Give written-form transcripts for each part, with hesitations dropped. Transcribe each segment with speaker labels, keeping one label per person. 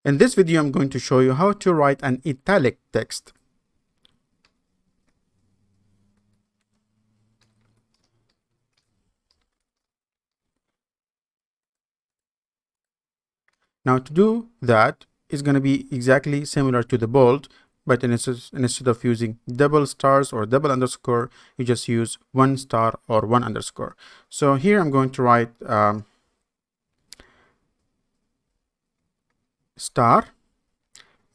Speaker 1: In this video, I'm going to show you how to write an italic text. Now to do that, it's going to be exactly similar to the bold, but instead of using double stars or double underscore, you just use one star or one underscore. So here I'm going to write star,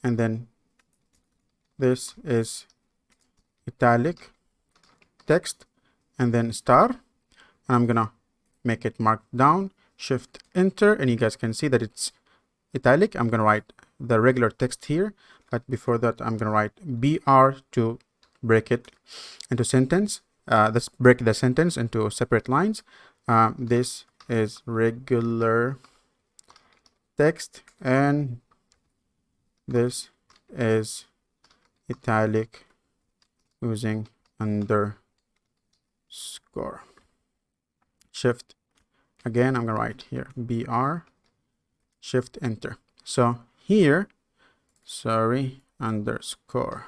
Speaker 1: and then this is italic text, and then star, and I'm gonna make it marked down, shift enter, and you guys can see that it's italic. I'm gonna write the regular text here, but before that I'm gonna write BR to break it into sentence. Let's break the sentence into separate lines. This is regular text, and this is italic using underscore. Shift again, I'm gonna write here BR, shift enter. So here, underscore.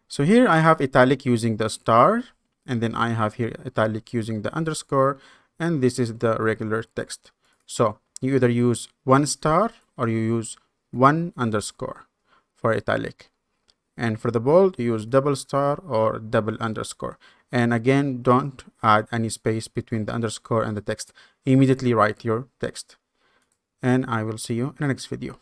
Speaker 1: So here I have italic using the star, and then I have here italic using the underscore, and this is the regular text. So you either use one star or you use one underscore for italic. And for the bold, you use double star or double underscore. And again, don't add any space between the underscore and the text. Immediately write your text. And I will see you in the next video.